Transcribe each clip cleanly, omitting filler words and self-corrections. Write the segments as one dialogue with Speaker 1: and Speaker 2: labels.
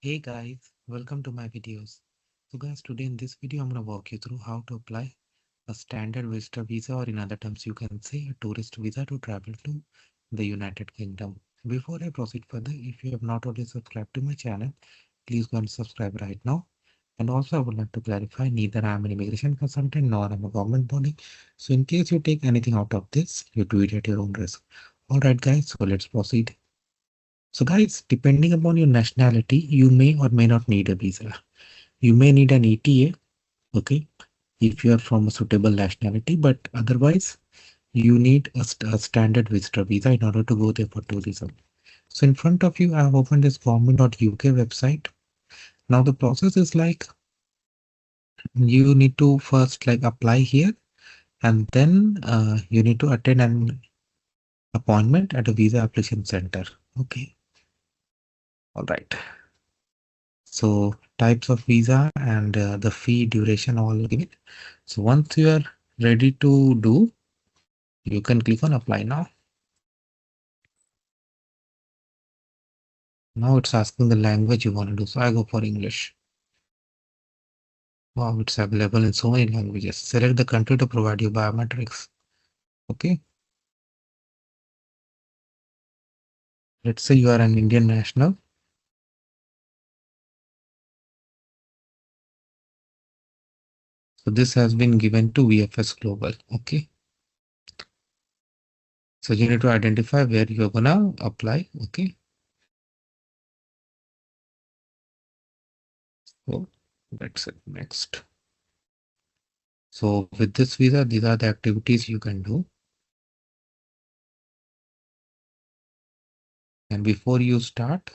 Speaker 1: Hey guys, welcome to my videos. So guys, today in this video, I'm going to walk you through how to apply a standard visitor visa, or in other terms, you can say a tourist visa to travel to the United Kingdom. Before I proceed further, if you have not already subscribed to my channel, please go and subscribe right now. And also, I would like to clarify, neither I am an immigration consultant nor I'm a government body. So in case you take anything out of this, you do it at your own risk. Alright guys, so let's proceed. So guys, depending upon your nationality, you may or may not need a visa. You may need an ETA, okay, if you are from a suitable nationality, but otherwise you need a standard visitor visa in order to go there for tourism. So in front of you, I have opened this government.uk website. Now the process is like you need to first like apply here, and then you need to attend an appointment at a visa application center. Okay, all right. So types of visa and the fee, duration, all given. So once you are ready to do, you can click on apply now. Now it's asking the language you want to do. So I go for English. Wow, it's available in so many languages. Select the country to provide you biometrics. Okay. Let's say you are an Indian national. So this has been given to VFS Global. Okay. So you need to identify where you're gonna apply. Okay. So that's it. Next. So with this visa, these are the activities you can do. And before you start,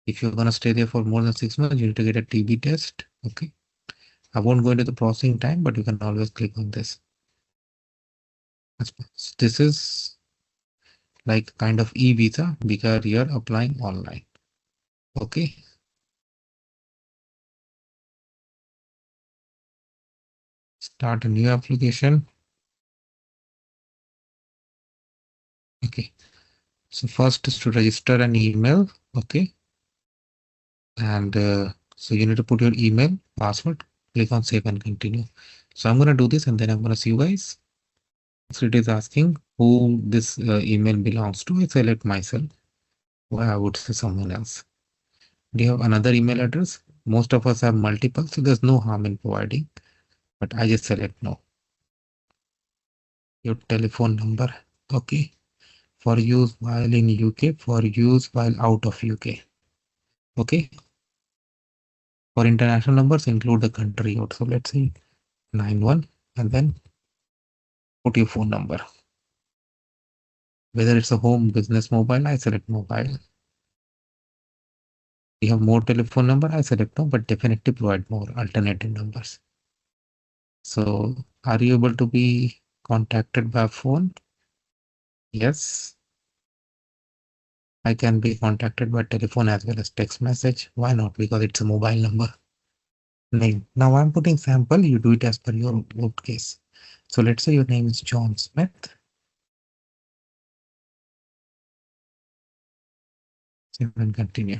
Speaker 1: if you're gonna stay there for more than 6 months, you need to get a TB test. Okay. I won't go into the processing time, but you can always click on this. This is like kind of e-visa because you're applying online. Okay. Start a new application. Okay. So first is to register an email. Okay. And so you need to put your email, password, click on save and continue. So I'm going to do this and then I'm going to see you guys. So it is asking who this email belongs to. I select myself. Why I would say someone else. Do you have another email address? Most of us have multiple, so there's no harm in providing, but I just select no. Your telephone number. Okay. For use while in UK, for use while out of UK. Okay. For international numbers, include the country code. So let's say 91 and then put your phone number. Whether it's a home, business, mobile, I select mobile. You have more telephone number, I select no, but definitely provide more alternative numbers. So are you able to be contacted by phone? Yes. I can be contacted by telephone as well as text message. Why not? Because it's a mobile number. Name. Now I'm putting sample. You do it as per your own case. So let's say your name is John Smith. Save and continue.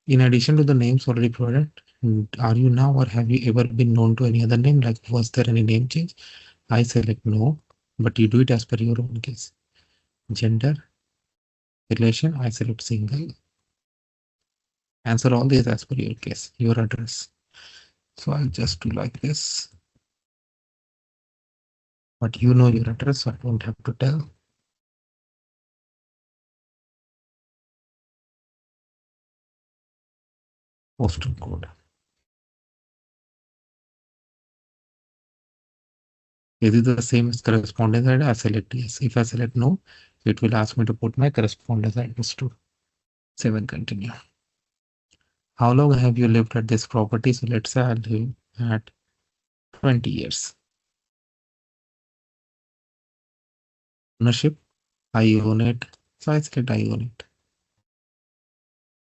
Speaker 1: In addition to the names already provided, are you now or have you ever been known to any other name? Like was there any name change? I select no, but you do it as per your own case. Gender, relation, I select single. Answer all these as per your case, your address. So I'll just do like this. But you know your address, so I don't have to tell. Postal code. Is it the same as correspondence address? I select yes. If I select no, it will ask me to put my correspondence address to. Save and continue. How long have you lived at this property? So let's say I live at 20 years. Ownership, I own it. So I select I own it.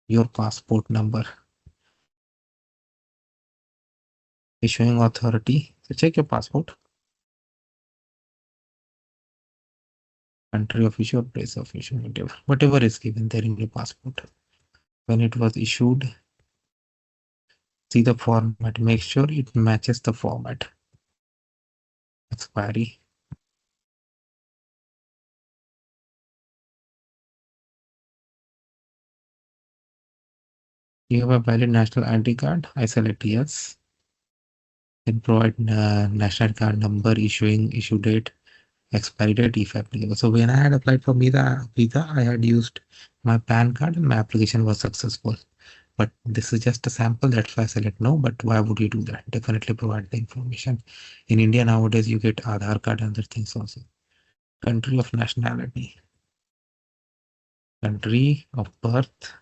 Speaker 1: Your passport number. Issuing authority. So check your passport. country of issue or place of issue, whatever is given there in your passport. When it was issued, see the format, make sure it matches the format. Expiry. You have a valid national ID card. I select yes. Then provide national card number, issue date, expiry date if applicable. So when I had applied for visa, I had used my PAN card and my application was successful. But this is just a sample, that's why I select no. But why would you do that? Definitely provide the information. In India nowadays, you get Aadhaar card and other things also. Country of nationality, country of birth,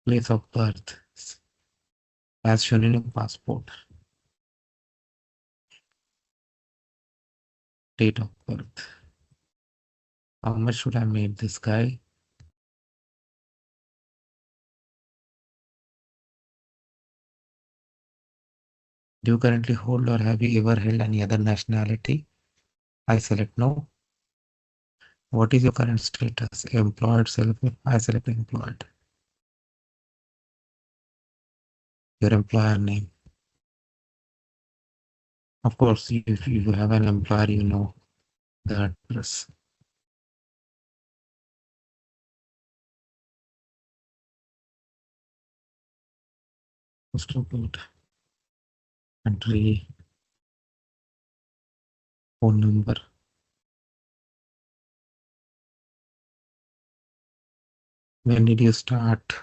Speaker 1: place of birth, as shown in your passport, date of birth. How much should I make this guy? Do you currently hold or have you ever held any other nationality? I select no. What is your current status? Employed, self? I select employed. Your employer name. Of course, if you have an employer, you know the address. Postal code, country, phone number. When did you start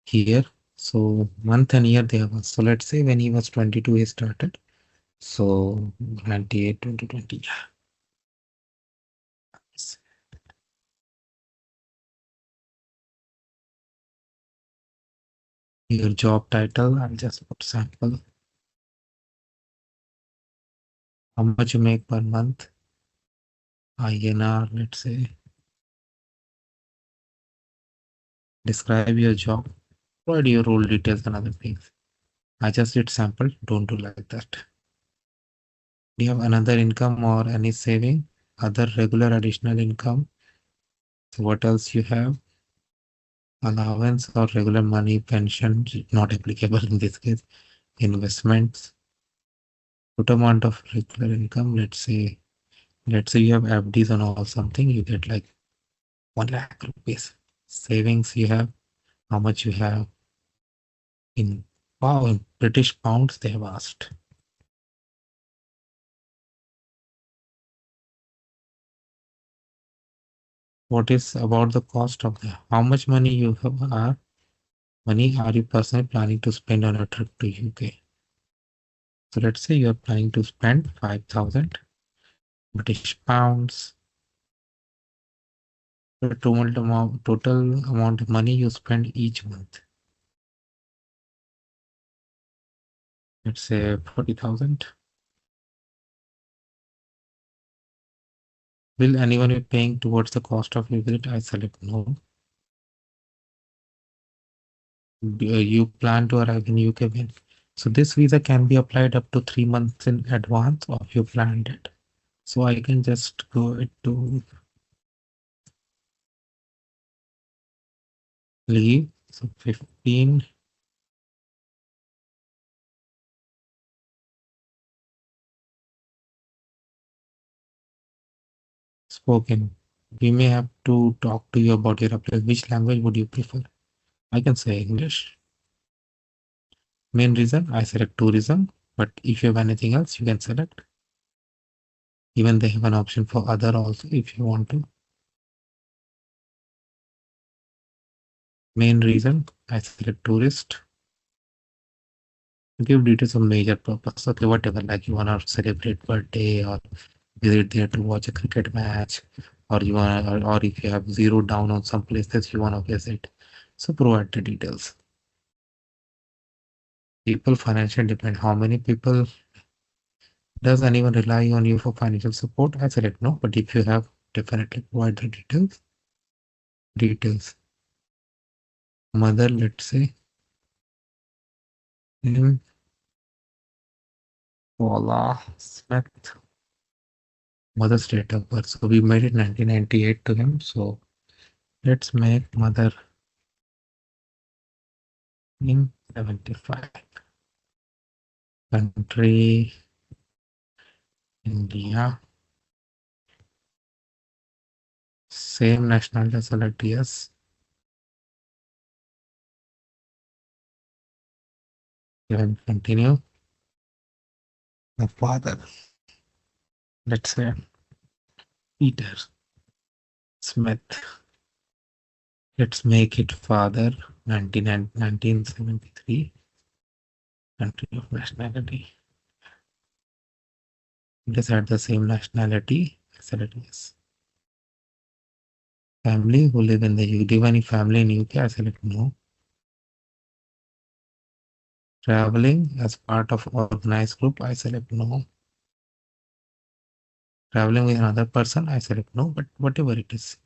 Speaker 1: here? So month and year they have asked. So let's say when he was 22, he started. So 98, 2020. Your job title, I'll just put sample. How much you make per month? INR, let's say. Describe your job. Provide your role details and other things. I just did sample. Don't do like that. Do you have another income or any saving? Other regular additional income? So what else you have? Allowance or regular money, pension, not applicable in this case. Investments. What amount of regular income? Let's say you have FDs and all something, you get like 1 lakh rupees. Savings you have, how much you have in, wow, in British pounds they have asked. What is about the cost of the, how much money you have, money are you personally planning to spend on a trip to UK? So let's say you are planning to spend 5,000 British pounds. The total amount of money you spend each month. Let's say 40,000. Will anyone be paying towards the cost of your visit? I select no. You plan to arrive in UK when? So this visa can be applied up to 3 months in advance of your planned date. So I can just go to leave. So 15 spoken. We may have to talk to you about your application. Which language would you prefer? I can say English. Main reason I select tourism, but if you have anything else, you can select. Even they have an option for other also if you want to. Main reason I select tourist. Give details of major purpose. Okay, whatever, like you wanna celebrate birthday or visit there to watch a cricket match, or you wanna, or if you have zeroed down on some places you wanna visit. So provide the details. People financial depend. How many people does anyone rely on you for financial support? I select no, but if you have, definitely provide the details. Details. Mother, let's say, name, Paula Smith. Mother's date of birth. So we made it 1998 to him. So let's make mother in 75. Country India. Same nationality, select yes. Then continue. The father. Let's say Peter Smith. Let's make it father 1973. Country of nationality. It had the same nationality. Select yes. Family who live in the UK. Do you have any family in UK? I select no. Traveling as part of organized group. I select no. Traveling with another person. I select no. But whatever it is.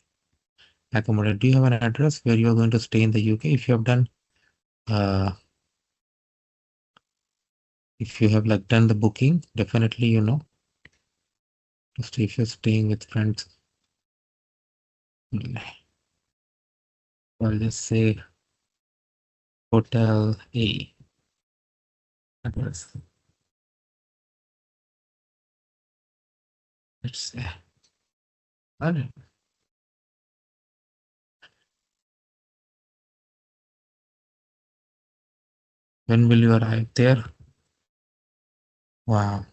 Speaker 1: Accommodate. Do you have an address where you are going to stay in the UK? If you have done, if you have like done the booking, definitely you know. Just if you're staying with friends, I'll just say Hotel A address. Let's say. Alright. When will you arrive there? Wow.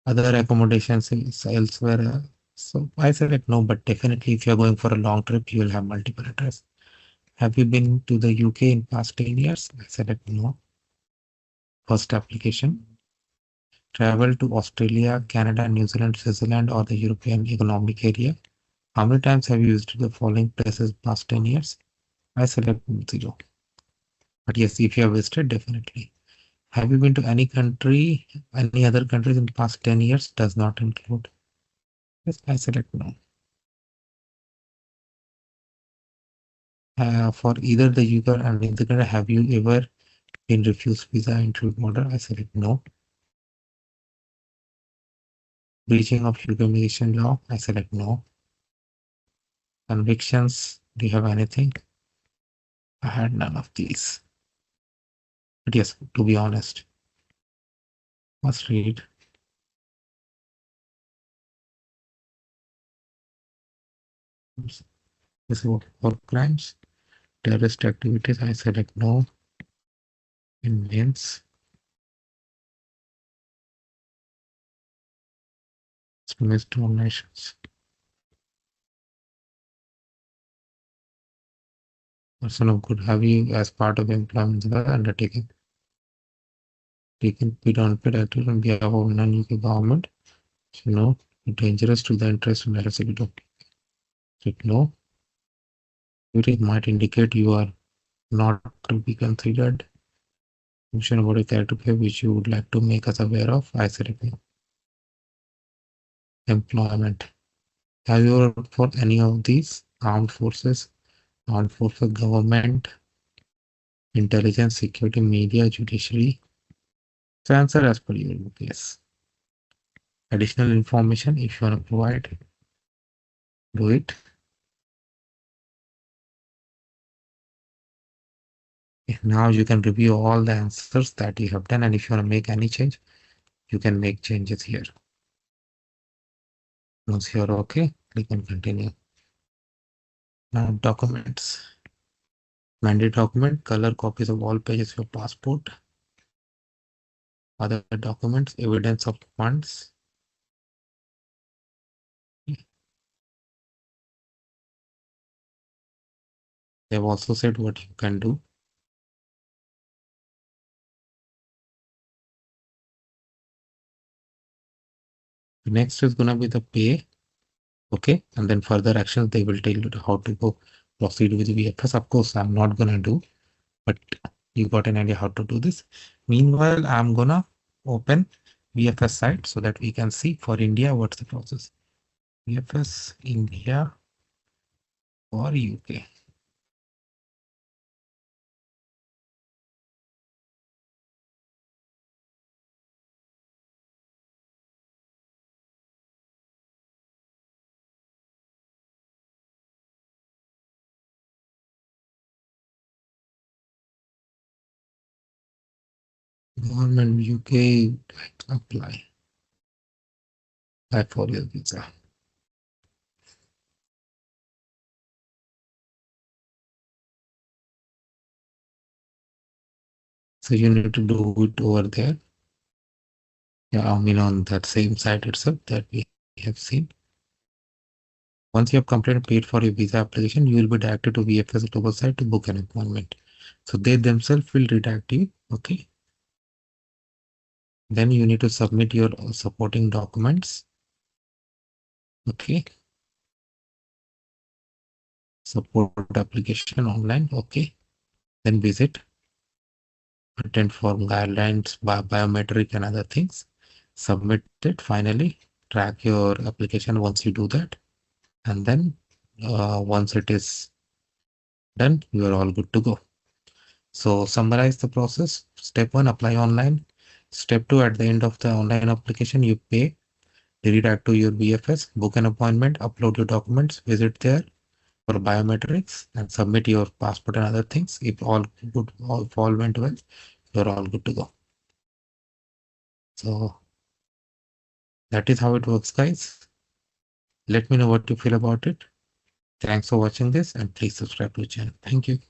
Speaker 1: Other accommodations is elsewhere. So I select no, but definitely if you're going for a long trip, you will have multiple address. Have you been to the UK in past 10 years? I select no. First application. Travel to Australia, Canada, New Zealand, Switzerland, or the European Economic Area. How many times have you visited the following places past 10 years? I select 0. But yes, if you have visited, definitely. Have you been to any country, any other countries in the past 10 years? Does not include. Yes, I select no. For either the UK and the country, have you ever been refused visa include border? I select no. Breaching of UK immigration law? I select no. Convictions? Do you have anything? I had none of these. But yes, to be honest, must read. This is for crimes. Terrorist activities, I select no. Indians. Extremist donations. Person of good. Have you, as part of employment undertaking, taken paid unpaid activity on behalf of non-UK government? So no. Dangerous to the interest of necessity. Click no. It might indicate you are not to be considered. Information about a character which you would like to make us aware of. I select no. Employment. Have you worked for any of these? Armed forces, government, intelligence, security, media, judiciary. So answer as per your case. Additional information if you want to provide, do it. Now you can review all the answers that you have done, and if you want to make any change, you can make changes here. Once you're okay, click on continue. Now documents. Mandate document, color copies of all pages of your passport. Other documents, evidence of funds. They've also said what you can do. Next is going to be the pay. Okay. And then further actions, they will tell you how to go proceed with VFS. Of course, I'm not going to do, but you got an idea how to do this. Meanwhile, I'm going to open VFS site so that we can see for India what's the process. VFS India or UK. Government UK apply for your visa. So you need to do it over there. Yeah, I mean on that same site itself that we have seen. Once you have completed paid for your visa application, you will be directed to VFS global site to book an appointment. So they themselves will redact you. Okay. Then you need to submit your supporting documents. Okay. Support application online. Okay. Then visit, attend form guidelines, biometric and other things. Submit it finally. Track your application once you do that. And then once it is done, you are all good to go. So summarize the process. Step 1, apply online. Step 2, at the end of the online application, you pay, redirect to your VFS, book an appointment, upload your documents, visit there for biometrics and submit your passport and other things. If all good, if all went well, you're all good to go. So that is how it works, guys. Let me know what you feel about it. Thanks for watching this and please subscribe to the channel. Thank you.